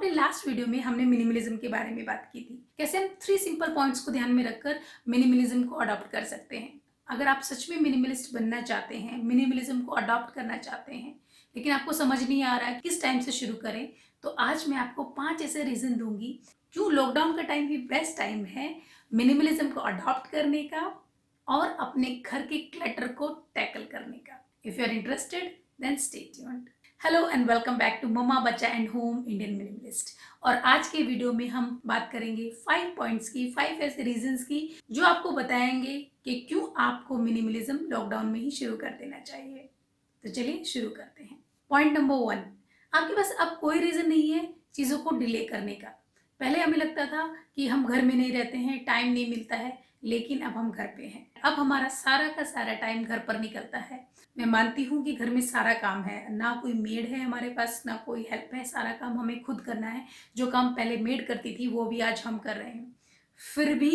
अपने last video में हमने मिनिमलिज्म के बारे में बात की थी, कैसे हम 3 सिंपल पॉइंट्स को ध्यान में रखकर मिनिमलिज्म को अडॉप्ट कर सकते हैं। अगर आप सच में मिनिमलिस्ट बनना चाहते हैं, मिनिमलिज्म को अडॉप्ट करना चाहते हैं, लेकिन आपको समझ नहीं आ रहा है किस टाइम से शुरू करें, तो आज मैं आपको 5 ऐसे रीजन दूंगी क्यों लॉकडाउन का टाइम ही बेस्ट टाइम है मिनिमलिज्म को अडॉप्ट करने का और अपने घर के क्लटर को टैकल करने का। If you are interested then stay tuned. Hello and welcome back to mamma Bachcha and home Indian minimalist. और आज के वीडियो में हम बात करेंगे 5 पॉइंट्स की, 5 ऐसे रीजंस की जो आपको बताएंगे कि क्यों आपको मिनिमलिज्म लॉकडाउन में ही शुरू कर देना चाहिए। तो चलिए शुरू करते हैं। पॉइंट नंबर 1, आपके पास अब कोई रीजन नहीं है चीज़ों को डिले करने का। पहले हमें लगता था कि हम घर में नहीं रहते हैं, टाइम नहीं मिलता है, लेकिन अब हम घर पे हैं। अब हमारा सारा का सारा टाइम घर पर निकलता है। मैं मानती हूँ कि घर में सारा काम है, ना कोई मेड है हमारे पास, ना कोई हेल्प है, सारा काम हमें खुद करना है। जो काम पहले मेड करती थी वो भी आज हम कर रहे हैं, फिर भी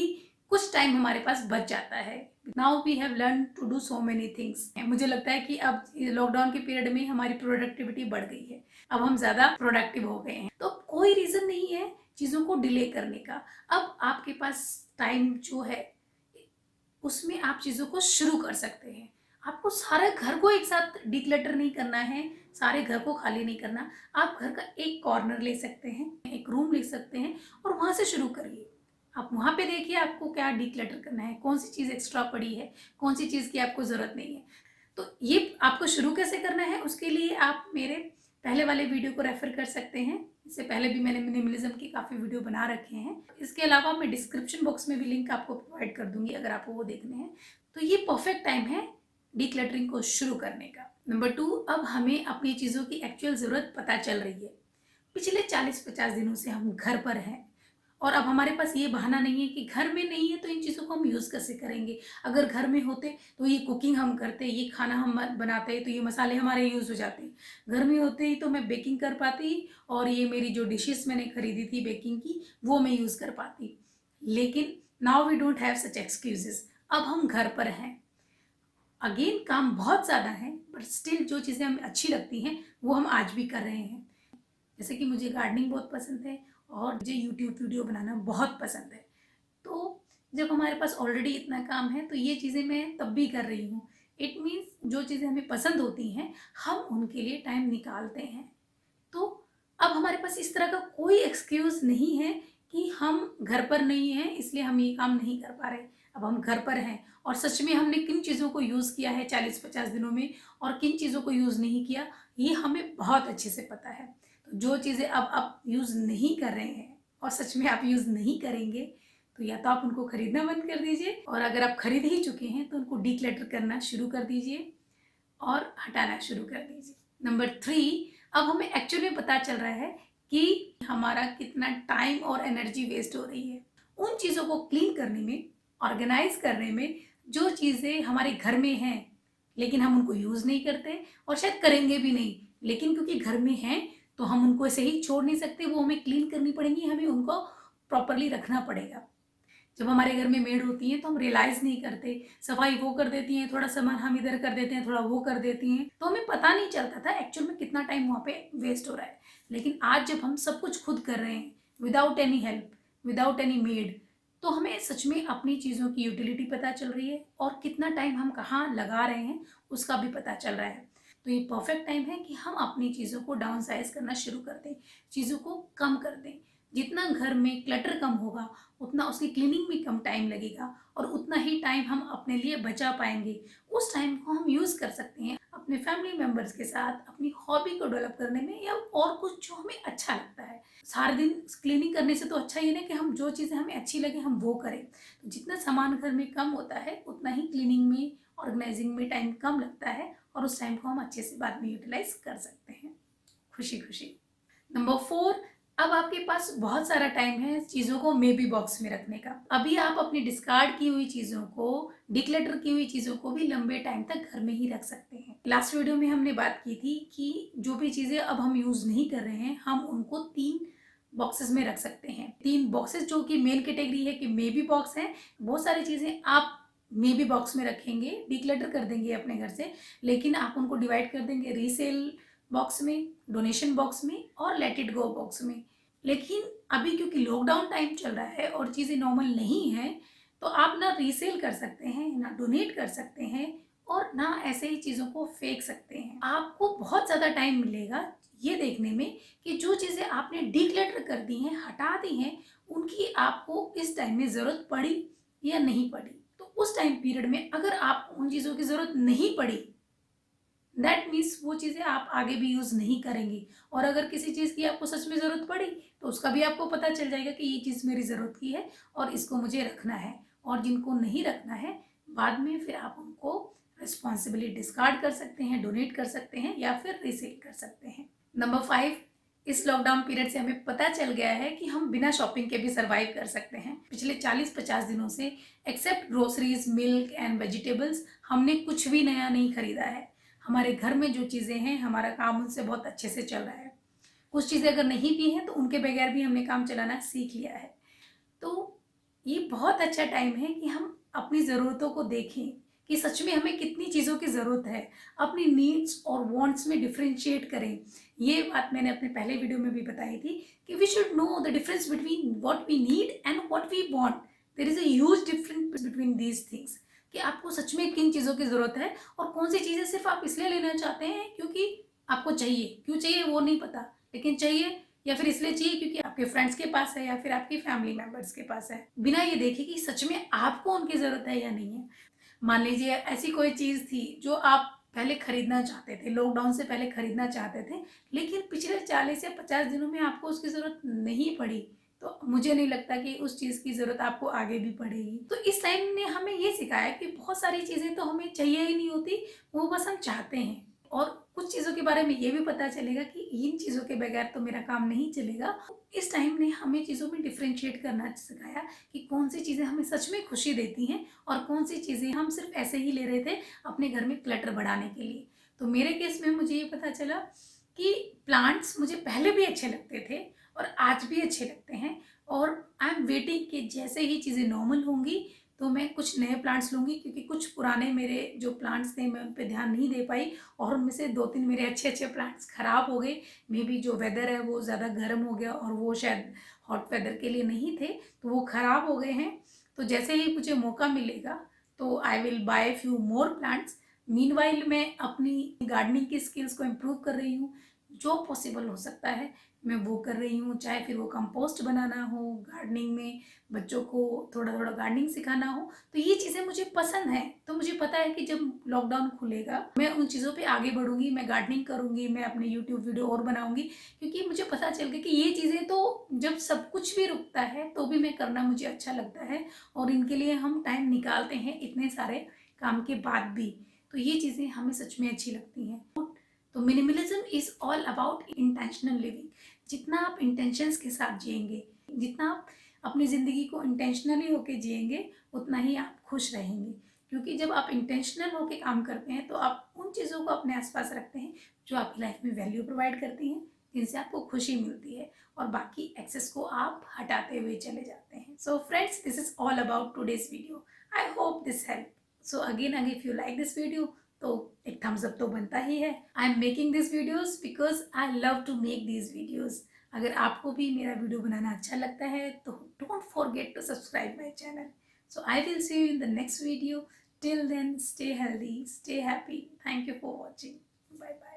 कुछ टाइम हमारे पास बच जाता है। Now we have learn to do so many things. मुझे लगता है कि अब लॉकडाउन के पीरियड में हमारी प्रोडक्टिविटी बढ़ गई है, अब हम ज़्यादा प्रोडक्टिव हो गए हैं। तो कोई रीज़न नहीं है चीज़ों को डिले करने का। अब आपके पास टाइम जो है उसमें आप चीज़ों को शुरू कर सकते हैं। आपको सारे घर को एक साथ डिक्लटर नहीं करना है, सारे घर को खाली नहीं करना। आप घर का एक कॉर्नर ले सकते हैं, एक रूम ले सकते हैं और वहाँ से शुरू करिए। आप वहाँ पे देखिए आपको क्या डिक्लटर करना है, कौन सी चीज़ एक्स्ट्रा पड़ी है, कौन सी चीज़ की आपको ज़रूरत नहीं है। तो ये आपको शुरू कैसे करना है उसके लिए आप मेरे पहले वाले वीडियो को रेफर कर सकते हैं। इससे पहले भी मैंने मिनिमलिज्म की काफ़ी वीडियो बना रखे हैं। इसके अलावा मैं डिस्क्रिप्शन बॉक्स में भी लिंक आपको प्रोवाइड कर दूंगी अगर आपको वो देखने हैं। तो ये परफेक्ट टाइम है डिक्लटरिंग को शुरू करने का। नंबर 2, अब हमें अपनी चीज़ों की एक्चुअल ज़रूरत पता चल रही है। पिछले 40-50 दिनों से हम घर पर हैं और अब हमारे पास ये बहाना नहीं है कि घर में नहीं है तो इन चीज़ों को हम यूज़ कैसे करेंगे। अगर घर में होते तो ये कुकिंग हम करते, ये खाना हम बनाते, तो ये मसाले हमारे यूज़ हो जाते। घर में होते ही तो मैं बेकिंग कर पाती और ये मेरी जो डिशेस मैंने खरीदी थी बेकिंग की वो मैं यूज़ कर पाती। लेकिन now we don't have such excuses. अब हम घर पर हैं, अगेन काम बहुत ज़्यादा है, बट स्टिल जो चीज़ें हमें अच्छी लगती हैं वो हम आज भी कर रहे हैं। जैसे कि मुझे गार्डनिंग बहुत पसंद है और मुझे यूट्यूब वीडियो बनाना बहुत पसंद है। तो जब हमारे पास ऑलरेडी इतना काम है तो ये चीज़ें मैं तब भी कर रही हूँ। इट मीन्स जो चीज़ें हमें पसंद होती हैं हम उनके लिए टाइम निकालते हैं। तो अब हमारे पास इस तरह का कोई एक्सक्यूज़ नहीं है कि हम घर पर नहीं हैं इसलिए हम ये काम नहीं कर पा रहे। अब हम घर पर हैं और सच में हमने किन चीज़ों को यूज़ किया है 40-50 दिनों में और किन चीज़ों को यूज़ नहीं किया, ये हमें बहुत अच्छे से पता है। तो जो चीज़ें अब आप यूज़ नहीं कर रहे हैं और सच में आप यूज़ नहीं करेंगे, तो या तो आप उनको खरीदना बंद कर दीजिए और अगर आप खरीद ही चुके हैं तो उनको डिक्लटर करना शुरू कर दीजिए और हटाना शुरू कर दीजिए। नंबर 3, अब हमें एक्चुअली पता चल रहा है कि हमारा कितना टाइम और एनर्जी वेस्ट हो रही है उन चीज़ों को क्लीन करने में, ऑर्गेनाइज करने में, जो चीज़ें हमारे घर में हैं लेकिन हम उनको यूज़ नहीं करते और शायद करेंगे भी नहीं, लेकिन क्योंकि घर में हैं तो हम उनको ऐसे ही छोड़ नहीं सकते, वो हमें क्लीन करनी पड़ेंगी, हमें उनको प्रॉपरली रखना पड़ेगा। जब हमारे घर में मेड होती हैं तो हम रियलाइज़ नहीं करते, सफाई वो कर देती हैं, थोड़ा सामान हम इधर कर देते हैं, थोड़ा वो कर देती हैं, तो हमें पता नहीं चलता था एक्चुअल में कितना टाइम वहाँ पे वेस्ट हो रहा है। लेकिन आज जब हम सब कुछ खुद कर रहे हैं without any help, without any made, तो हमें सच में अपनी चीज़ों की यूटिलिटी पता चल रही है और कितना टाइम हम कहाँ लगा रहे हैं उसका भी पता चल रहा है। तो ये परफेक्ट टाइम है कि हम अपनी चीज़ों को डाउन साइज करना शुरू कर दें, चीज़ों को कम कर दें। जितना घर में क्लटर कम होगा उतना उसकी क्लीनिंग में कम टाइम लगेगा और उतना ही टाइम हम अपने लिए बचा पाएंगे। उस टाइम को हम यूज़ कर सकते हैं अपने फैमिली मेम्बर्स के साथ अपनी हॉबी को डेवलप करने में या और कुछ जो हमें अच्छा लगता है। सारे दिन क्लीनिंग करने से तो अच्छा ये ना कि हम जो चीज़ें हमें अच्छी लगे हम वो करें। तो जितना सामान घर में कम होता है उतना ही क्लीनिंग में, ऑर्गेनाइजिंग में टाइम कम लगता है और उस टाइम को हम अच्छे से बाद में यूटिलाइज कर सकते हैं खुशी खुशी। नंबर 4, अब आपके पास बहुत सारा टाइम है चीज़ों को मे बी बॉक्स में रखने का। अभी आप अपनी डिस्कार्ड की हुई चीज़ों को, डिक्लटर की हुई चीज़ों को भी लंबे टाइम तक घर में ही रख सकते हैं। लास्ट वीडियो में हमने बात की थी कि जो भी चीज़ें अब हम यूज़ नहीं कर रहे हैं हम उनको 3 बॉक्सेस में रख सकते हैं। 3 बॉक्सेस जो कि मेन कैटेगरी है कि मे बी बॉक्स है। बहुत सारी चीज़ें आप मे बी बॉक्स में रखेंगे, डिक्लटर कर देंगे अपने घर से, लेकिन आप उनको डिवाइड कर देंगे रीसेल बॉक्स में, डोनेशन बॉक्स में और लेट इट गो बॉक्स में। लेकिन अभी क्योंकि लॉकडाउन टाइम चल रहा है और चीज़ें नॉर्मल नहीं है, तो आप ना रीसेल कर सकते हैं, ना डोनेट कर सकते हैं और ना ऐसे ही चीज़ों को फेंक सकते हैं। आपको बहुत ज़्यादा टाइम मिलेगा ये देखने में कि जो चीज़ें आपने डिक्लटर कर दी हैं, हटा दी हैं, उनकी आपको इस टाइम में ज़रूरत पड़ी या नहीं पड़ी। तो उस टाइम पीरियड में अगर आपको उन चीज़ों की ज़रूरत नहीं पड़ी, दैट मीन्स वो चीज़ें आप आगे भी यूज़ नहीं करेंगी। और अगर किसी चीज़ की आपको सच में ज़रूरत पड़ी तो उसका भी आपको पता चल जाएगा कि ये चीज़ मेरी ज़रूरत की है और इसको मुझे रखना है। और जिनको नहीं रखना है, बाद में फिर आप उनको रिस्पॉन्सिबली डिस्कार्ड कर सकते हैं, डोनेट कर सकते हैं या फिर रीसेल कर सकते हैं। नंबर 5, इस लॉकडाउन पीरियड से हमें पता चल गया है कि हम बिना शॉपिंग के भी सर्वाइव कर सकते हैं। पिछले 40-50 दिनों से except groceries, milk and vegetables हमने कुछ भी नया नहीं खरीदा है। हमारे घर में जो चीज़ें हैं, हमारा काम उनसे बहुत अच्छे से चल रहा है। कुछ चीज़ें अगर नहीं भी हैं तो उनके बगैर भी हमने काम चलाना सीख लिया है। तो ये बहुत अच्छा टाइम है कि हम अपनी ज़रूरतों को देखें कि सच में हमें कितनी चीज़ों की ज़रूरत है। अपनी नीड्स और वांट्स में डिफरेंशिएट करें। ये बात मैंने अपने पहले वीडियो में भी बताई थी कि we should know the difference between what we need and what we want. There is a huge difference between these things कि आपको सच में किन चीज़ों की ज़रूरत है और कौन सी चीज़ें सिर्फ आप इसलिए लेना चाहते हैं क्योंकि आपको चाहिए। क्यों चाहिए वो नहीं पता, लेकिन चाहिए, या फिर इसलिए चाहिए क्योंकि आपके फ्रेंड्स के पास है या फिर आपकी फैमिली मेंबर्स के पास है, बिना ये देखे कि सच में आपको उनकी ज़रूरत है या नहीं है। मान लीजिए ऐसी कोई चीज़ थी जो आप पहले खरीदना चाहते थे, लॉकडाउन से पहले खरीदना चाहते थे, लेकिन पिछले 40 या 50 दिनों में आपको उसकी ज़रूरत नहीं पड़ी, तो मुझे नहीं लगता कि उस चीज़ की ज़रूरत आपको आगे भी पड़ेगी। तो इस टाइम ने हमें ये सिखाया कि बहुत सारी चीज़ें तो हमें चाहिए ही नहीं होती, वो बस हम चाहते हैं। और कुछ चीज़ों के बारे में ये भी पता चलेगा कि इन चीज़ों के बगैर तो मेरा काम नहीं चलेगा। इस टाइम ने हमें चीज़ों में डिफरेंशिएट करना सिखाया कि कौन सी चीज़ें हमें सच में खुशी देती हैं और कौन सी चीज़ें हम सिर्फ ऐसे ही ले रहे थे अपने घर में क्लटर बढ़ाने के लिए। तो मेरे केस में मुझे ये पता चला कि प्लांट्स मुझे पहले भी अच्छे लगते थे और आज भी अच्छे लगते हैं, और आई एम वेटिंग कि जैसे ही चीज़ें नॉर्मल होंगी तो मैं कुछ नए प्लांट्स लूँगी, क्योंकि कुछ पुराने मेरे जो प्लांट्स थे मैं उन पे ध्यान नहीं दे पाई और उनमें से 2-3 मेरे अच्छे-अच्छे प्लांट्स ख़राब हो गए। मे बी जो वेदर है वो ज़्यादा गर्म हो गया और वो शायद हॉट वेदर के लिए नहीं थे, तो वो ख़राब हो गए हैं। तो जैसे ही मुझे मौका मिलेगा तो I will buy few more plants. Meanwhile मैं अपनी गार्डनिंग की स्किल्स को इम्प्रूव कर रही हूँ। जो पॉसिबल हो सकता है मैं वो कर रही हूँ, चाहे फिर वो कंपोस्ट बनाना हो, गार्डनिंग में बच्चों को थोड़ा थोड़ा गार्डनिंग सिखाना हो। तो ये चीज़ें मुझे पसंद है, तो मुझे पता है कि जब लॉकडाउन खुलेगा मैं उन चीज़ों पे आगे बढ़ूंगी, मैं गार्डनिंग करूंगी, मैं अपने यूट्यूब वीडियो और बनाऊंगी, क्योंकि मुझे पता चल गया कि ये चीज़ें तो जब सब कुछ भी रुकता है तो भी मैं करना मुझे अच्छा लगता है और इनके लिए हम टाइम निकालते हैं इतने सारे काम के बाद भी, तो ये चीज़ें हमें सच में अच्छी लगती हैं। तो minimalism is all about intentional living. जितना आप इंटेंशंस के साथ जिएंगे, जितना आप अपनी ज़िंदगी को इंटेंशनली होके जिएंगे, उतना ही आप खुश रहेंगे। क्योंकि जब आप इंटेंशनल होके काम करते हैं तो आप उन चीज़ों को अपने आसपास रखते हैं जो आपकी लाइफ में वैल्यू प्रोवाइड करती हैं, जिनसे आपको खुशी मिलती है, और बाकी एक्सेस को आप हटाते हुए चले जाते हैं। So friends, this is all about today's video. I hope this help. So again if you like this video तो एक थम्स अप तो बनता ही है। I am making this videos because I love to make these videos. अगर आपको भी मेरा वीडियो बनाना अच्छा लगता है तो don't forget to subscribe my channel. So I will see you in the next video. Till then, stay healthy, stay happy. Thank you for watching. Bye bye.